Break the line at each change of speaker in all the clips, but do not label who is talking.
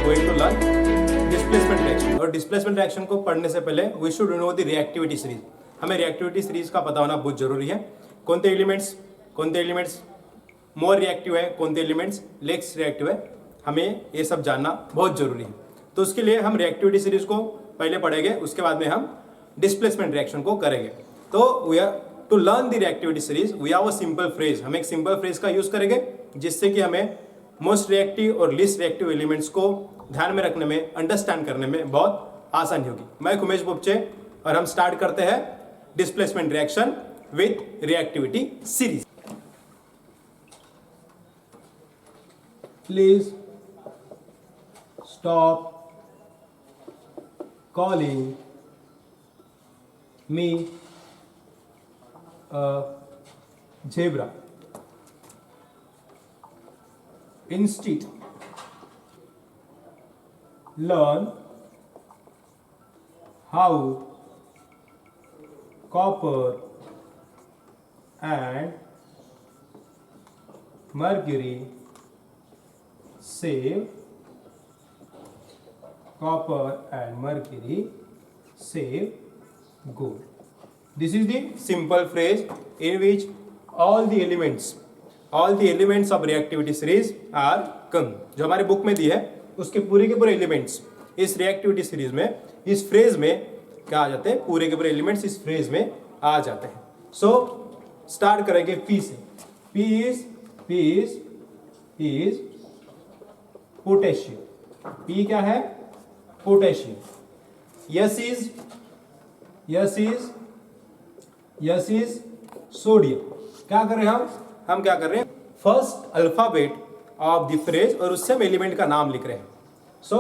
Going to learn displacement reaction. और displacement reaction को पढ़ने से पहले we should know the reactivity series. हमें रिएक्टिविटी सीरीज का पता होना बहुत जरूरी है। कौन से एलिमेंट्स मोर रिएक्टिव है, कौन से एलिमेंट्स लेस रिएक्टिव है, हमें ये सब जानना बहुत जरूरी है। तो उसके लिए हम रिएक्टिविटी सीरीज को पहले पढ़ेंगे, उसके बाद में हम डिस्प्लेसमेंट रिएक्शन को करेंगे। तो we are to learn the reactivity series we have a simple phrase. हम एक सिंपल फ्रेज का यूज करेंगे जिससे कि हमें मोस्ट रिएक्टिव और लीस्ट रिएक्टिव एलिमेंट्स को ध्यान में रखने में, अंडरस्टैंड करने में बहुत आसानी होगी। मैं उमेश बुपचे और हम स्टार्ट करते हैं displacement reaction with reactivity series. Please stop calling me a zebra. Instead, learn how copper and mercury save gold. This is the simple phrase in which all the elements of reactivity series are come. जो हमारे book में दी है उसके पूरे के पूरे elements इस reactivity series में, इस फ्रेज में क्या आ जाते हैं, पूरे के पूरे एलिमेंट्स इस फ्रेज में आ जाते हैं। सो स्टार्ट करेंगे पी से। P is potassium. P क्या है? पोटेशियम। Yes is sodium. क्या कर रहे हैं हम क्या कर रहे हैं, first alphabet of the phrase और उससे हम एलिमेंट का नाम लिख रहे हैं। So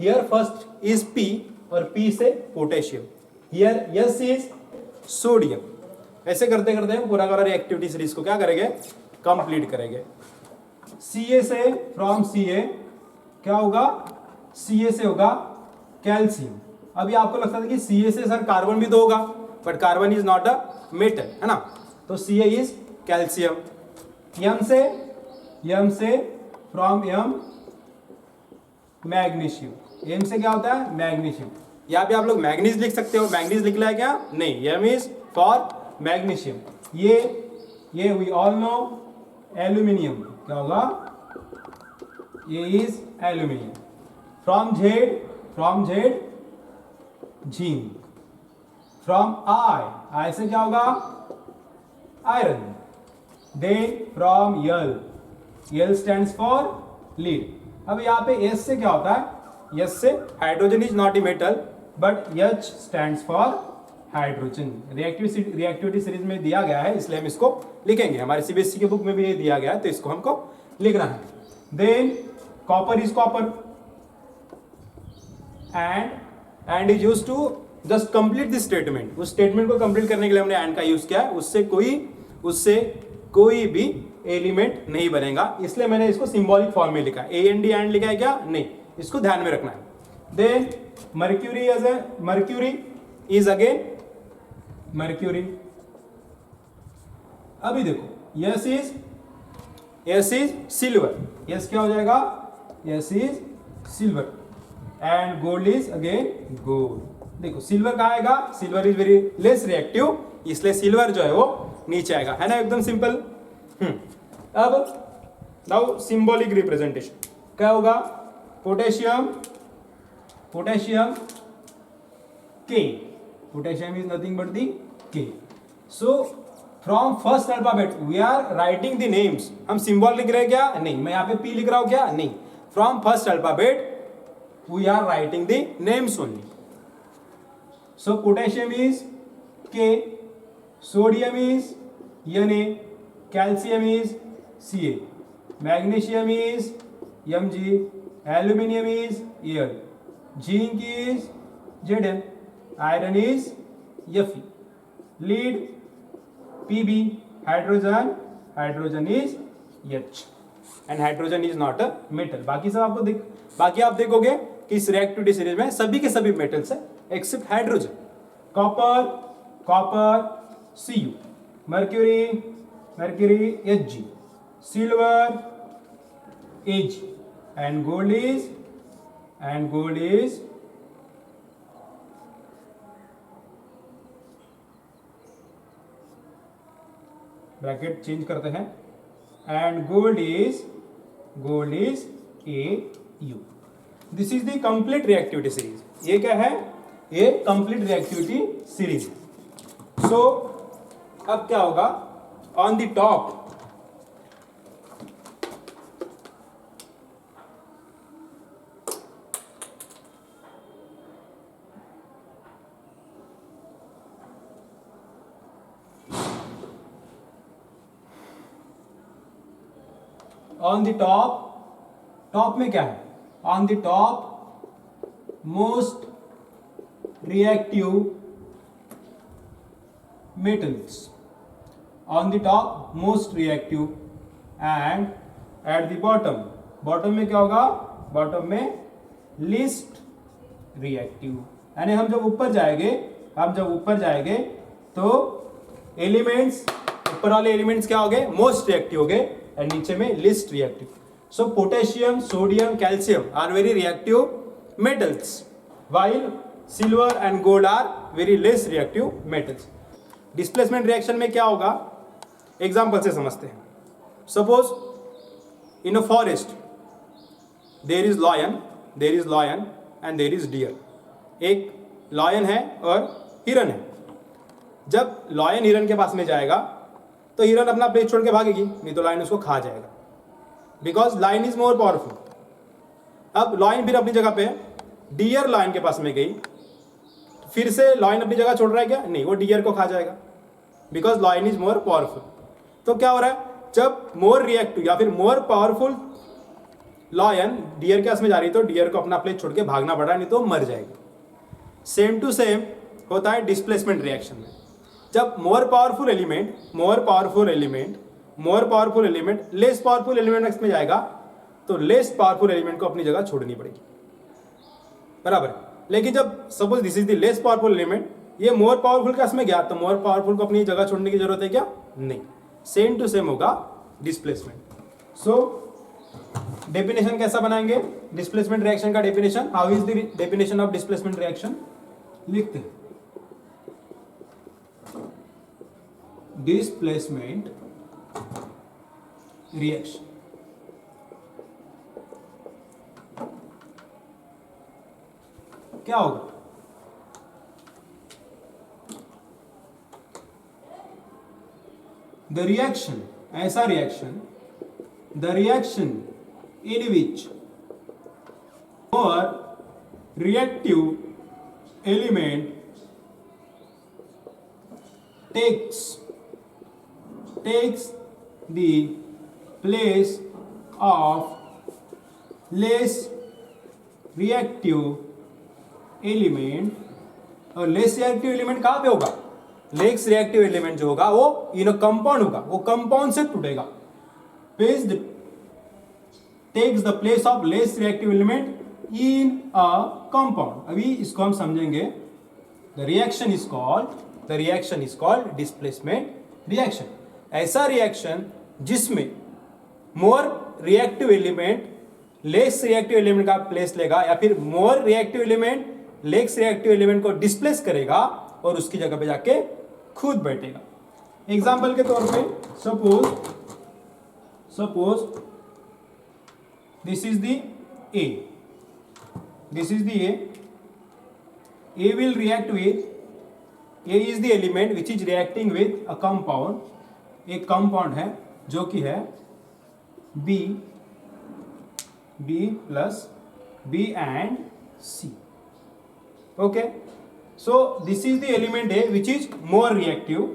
here first is P और पी से potassium, here yes is sodium. ऐसे करते करते हम पूरा रिएक्टिविटी सीरीज को क्या करेंगे, कंप्लीट करेंगे। Ca से, फ्रॉम Ca क्या होगा, Ca से होगा कैल्शियम। अभी आपको लगता था कि Ca से सर कार्बन भी तो होगा, but carbon is not a metal, है ना। तो Ca इज कैल्शियम। M से फ्रॉम M मैग्नीशियम। M से क्या होता है, मैग्नीशियम। यहाँ पे आप लोग मैग्नीज लिख सकते हो, मैग्नीज लिख लिया क्या, नहीं, M इज फॉर मैग्नीशियम। ये वी ऑल नो एल्यूमिनियम क्या होगा, ये is aluminium. From Z zinc. From I से क्या होगा, iron. Then from L stands for lead. अब यहाँ पे S से क्या होता है, S से hydrogen is not a metal but H stands for hydrogen. Reactivity series में दिया गया है इसलिए हम इसको लिखेंगे, हमारे सीबीएसई के बुक में भी ये दिया गया है तो इसको हमको लिखना है। Then copper is copper and is used to just complete this statement. उस स्टेटमेंट को कंप्लीट करने के लिए हमने एंड का यूज किया है, उससे कोई भी एलिमेंट नहीं बनेगा, इसलिए मैंने इसको सिंबॉलिक फॉर्म में लिखा। AND एंड लिखा है क्या, नहीं, इसको ध्यान में रखना है। Then mercury is again mercury. अभी देखो यस इज सिल्वर। यस क्या हो जाएगा, yes is silver. And gold is again gold. देखो सिल्वर कहाँ आएगा, silver is very less reactive, इसलिए सिल्वर जो है वो नीचे आएगा, है ना, एकदम सिंपल। अब नाउ सिंबॉलिक रिप्रेजेंटेशन क्या होगा, potassium K। Potassium is nothing but the K। So from first alphabet we are writing the names. हम सिंबल लिख रहे हैं क्या, नहीं, मैं यहाँ पे P लिख रहा हूं क्या, नहीं, from first alphabet we are writing the names only. So potassium is K, sodium is Na, calcium is Ca, magnesium is Mg, aluminium is Al, zinc is Zn, iron is Fe, lead Pb, hydrogen is H, and hydrogen is not a metal। बाकी आप देखोगे कि इस reactivity series में सभी के सभी metals है except hydrogen. Copper Cu, mercury Hg, silver Ag, and gold is and gold is bracket change करते हैं and gold is AU. This is the complete reactivity series. ये क्या है? ये कंप्लीट रिएक्टिविटी सीरीज. सो अब क्या होगा? On the top on the top में क्या है? On the top most reactive metals. On the top most reactive and at the bottom में क्या होगा? बॉटम में least reactive. यानी हम जब ऊपर जाएंगे तो एलिमेंट्स, ऊपर वाले एलिमेंट्स क्या हो गए? मोस्ट रिएक्टिव हो गए और नीचे में list reactive. So potassium, sodium, calcium are very reactive metals while silver and gold are very less reactive metals. Displacement reaction में क्या होगा? एग्जाम्पल से समझते हैं. Suppose in a forest there is lion and there is deer. एक lion है और हिरन है. जब लॉयन हिरन के पास में जाएगा तो हिरन अपना प्लेस छोड़ के भागेगी, नहीं तो लॉयन उसको खा जाएगा, because lion is more powerful. अब लॉयन फिर अपनी जगह पे, डियर लॉयन के पास में गई, फिर से लॉयन अपनी जगह छोड़ रहा है क्या? नहीं, वो डियर को खा जाएगा, because lion is more powerful. तो क्या हो रहा है? जब मोर रिएक्टिव या फिर मोर पावरफुल लॉयन डियर के पास में जा रही है तो डियर को अपना प्लेस छोड़ के भागना पड़ रहा है, नहीं तो मर जाएगी. सेम टू सेम होता है डिस्प्लेसमेंट रिएक्शन में. जब more powerful element less powerful element में जाएगा तो लेस पावरफुल एलिमेंट को अपनी जगह छोड़नी पड़ेगी, बराबर. लेकिन जब suppose this is the less powerful element, ये मोर पावरफुल केस में गया तो मोर पावरफुल को अपनी जगह छोड़ने की जरूरत है क्या? नहीं. सेम टू सेम होगा डिस्प्लेसमेंट. सो डेफिनेशन कैसा बनाएंगे डिस्प्लेसमेंट रिएक्शन का? Definition, how is the definition of displacement reaction? लिखते हैं. डिस्प्लेसमेंट रिएक्शन क्या होगा? द रिएक्शन, ऐसा reaction, the reaction in which more reactive element takes the place of less reactive element. और less reactive element कहां पे होगा? लेस रिएक्टिव एलिमेंट जो होगा वो इन अ कंपाउंड होगा, वो कंपाउंड से टूटेगा. Takes the place of less reactive element in a compound. अभी इसको हम समझेंगे. The reaction is called displacement reaction. ऐसा रिएक्शन जिसमें more reactive element less reactive element का प्लेस लेगा, या फिर more reactive element less reactive element को डिस्प्लेस करेगा और उसकी जगह पे जाके खुद बैठेगा. एग्जांपल के तौर पे suppose this is the A will react with, A is the element which is reacting with a compound. एक कंपाउंड है जो कि है B plus B and C. Okay, so this is the element A which is more reactive.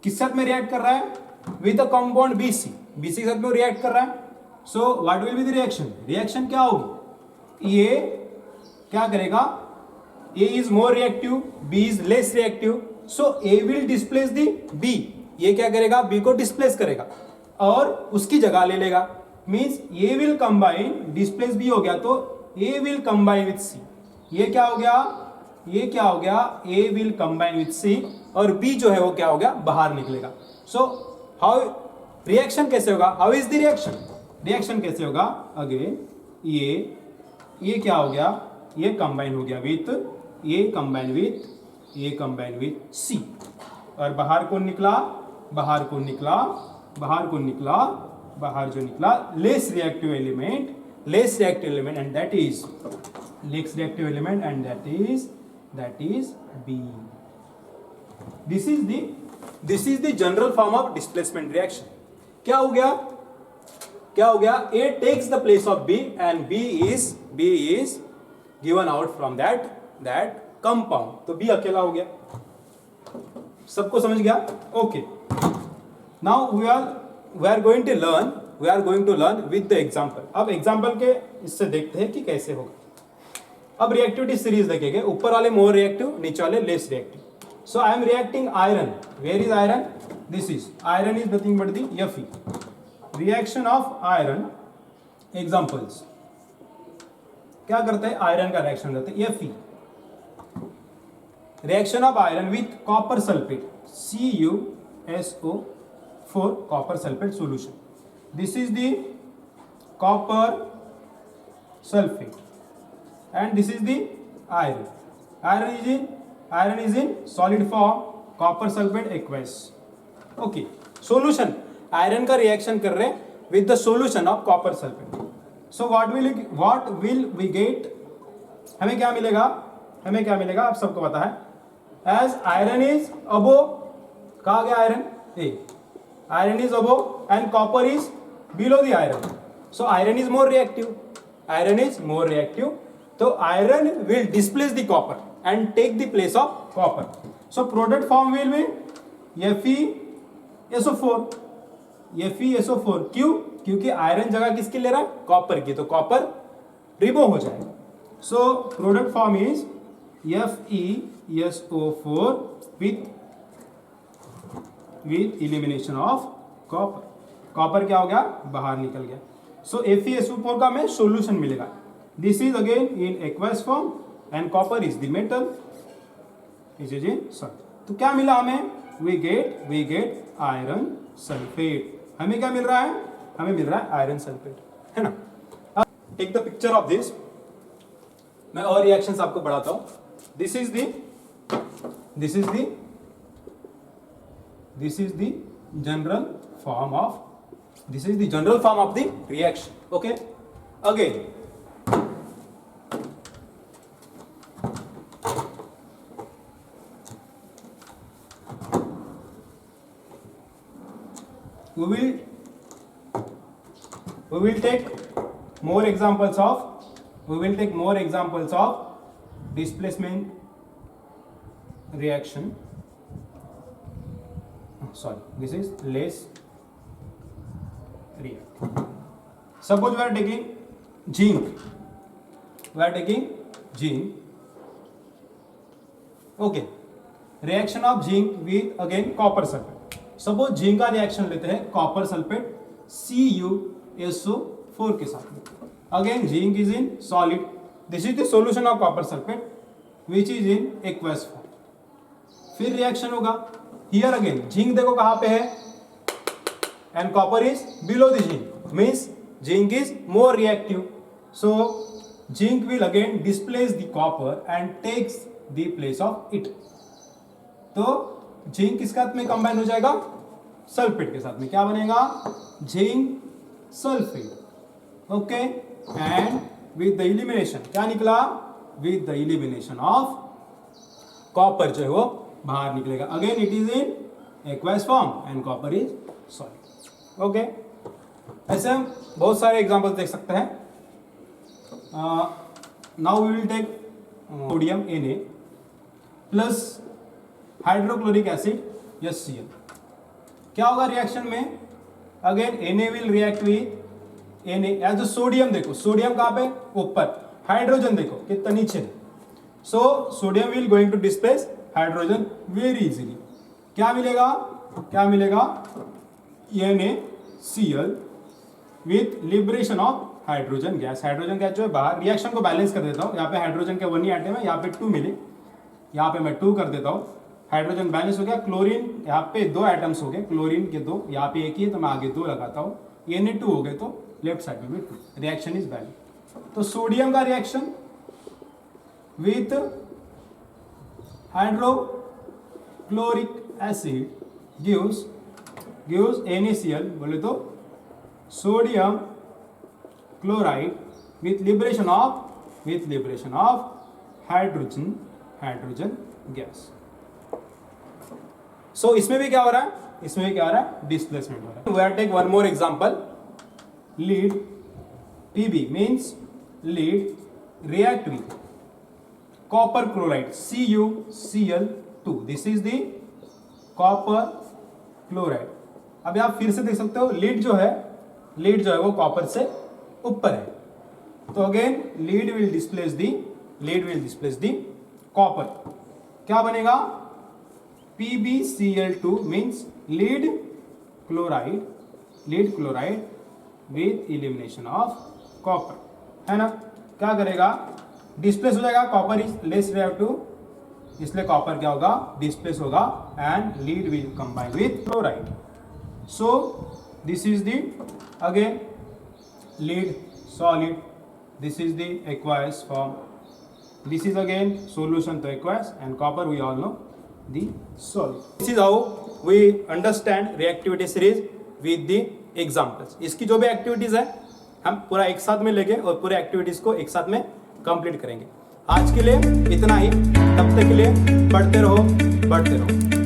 किस साथ में react कर रहा है? With the compound BC. BC के साथ में रिएक्ट कर रहा है. So what will be the reaction? Reaction क्या होगी? ये क्या करेगा? A is more reactive, B is less reactive. So A will displace the B. ये क्या करेगा? B को डिस्प्लेस करेगा और उसकी जगह ले लेगा. Means A will combine, displace B हो गया तो A will combine with C. ये क्या हो गया? A will combine with C और B जो है वो क्या हो गया? बाहर निकलेगा. So हाउ रिएक्शन कैसे होगा? How is the reaction? Reaction कैसे होगा? अगेन ये ये क्या हो गया, ये कंबाइन हो गया with A combine with C, और बाहर कौन निकला, बाहर जो निकला less reactive element and that is B. This is the general form of displacement reaction. क्या हो गया, A takes the place of B and B is given out from that compound. तो B अकेला हो गया. सबको समझ गया? Okay. Now we are going to learn with the example. अब एग्जांपल के इससे देखते हैं कि कैसे होगा. अब रिएक्टिविटी सीरीज देखेंगे. ऊपर वाले मोर रिएक्टिव, नीचे वाले less reactive. So I am reacting iron. Where is iron? This is iron is nothing but the Fe. Reaction of iron. Examples क्या करते हैं, आयरन का रिएक्शन करते हैं Fe. Reaction of iron with copper sulphate CuSO4 copper sulphate solution. This is the copper sulphate and this is the iron. Iron is in solid form, copper sulfate aqueous. Okay. Solution. Iron का reaction कर रहे हैं with the solution of copper sulfate. So what will we get? हमें क्या मिलेगा आप सबको पता है. As iron is above, कहा गया iron A. Iron is above and copper is below the iron. So iron is more reactive. So iron will displace the copper and take the place of copper. So product form will be FeSO4. क्यों? क्योंकि iron जगह किसकी ले रहा है, copper की, तो copper remove हो जाएगा. So product form is FeSO4 with elimination of copper. Copper क्या हो गया, बाहर निकल गया. सो FeSO4 का हमें सोल्यूशन मिलेगा. This is again in aqueous form and copper is the metal. Is in salt. तो क्या मिला हमें? We get iron sulfate. हमें क्या मिल रहा है? हमें मिल रहा है आयरन सल्फेट, है ना. अब take the picture of this. मैं और रिएक्शंस आपको बढ़ाता हूं. This is the general form of the reaction. Okay. Again. We will take more examples of displacement reaction. This is less reaction. Suppose we are taking zinc. Okay. Reaction of zinc with again copper sulfate. Suppose zinc का reaction लेते हैं copper sulphate CuSO4 के साथ में. Again zinc is in solid. This is the solution of copper sulphate which is in aqueous form. फिर reaction होगा. Here again zinc देखो कहां पे है and copper is below the zinc, means zinc is more reactive. So zinc will again displace the copper and takes the place of it. तो zinc किस साथ में कंबाइन हो जाएगा, सल्फेट के साथ में. क्या बनेगा, zinc sulphate. Okay. And with the elimination क्या निकला, with the elimination of copper जो है वो बाहर निकलेगा. Again it is in aqueous form and copper is solid. Okay. ऐसे हम बहुत सारे एग्जांपल्स देख सकते हैं. Now we will take sodium Na plus hydrochloric acid HCl. क्या होगा रिएक्शन में, again Na will react with Na as sodium. देखो सोडियम कहां पे, ऊपर. हाइड्रोजन देखो कितना नीचे. So sodium will going to displace hydrogen very easily. क्या मिलेगा NaCl with liberation of hydrogen gas. Hydrogen gas जो है बाहर. रिएक्शन को बैलेंस कर देता हूं. यहाँ पे हाइड्रोजन के 1 ही आइटम है, यहाँ पे 2 मिले, यहाँ पे मैं 2 कर देता हूं. हाइड्रोजन बैलेंस हो गया. क्लोरीन यहाँ पे 2 आइटम्स हो गए, क्लोरीन के 2, यहाँ पे 1 ही है तो मैं आगे 2 लगाता हूँ. Na2 हो गए तो लेफ्ट साइड में 2. Reaction is valid. तो सोडियम का reaction with hydrochloric acid gives NaCl, बोले तो sodium chloride with liberation of hydrogen gas. So इसमें भी क्या हो रहा है, इसमें भी क्या हो रहा है, डिस्प्लेसमेंट हो रहा है. We are take one more example. Lead Pb means lead react with copper chloride CuCl2. This is the copper chloride. अभी आप फिर से देख सकते हो लीड जो है वो कॉपर से ऊपर है. तो again lead will displace the copper. क्या बनेगा, PbCl2 means lead chloride with elimination of copper, है ना. क्या करेगा, डिस्प्लेस हो जाएगा, कॉपर इज लेस रिएक्टिव, इसलिए कॉपर क्या होगा, डिस्प्लेस होगा and lead will combine with chloride. So this is the again lead solid, this is the aqueous form, this is again solution to aqueous, and copper we all know the solid. This is how we understand reactivity series with the examples. इसकी जो भी activities है हम पूरा एक साथ में लेंगे और पूरे एक्टिविटीज को एक साथ में कंप्लीट करेंगे. आज के लिए इतना ही, तब तक के लिए पढ़ते रहो.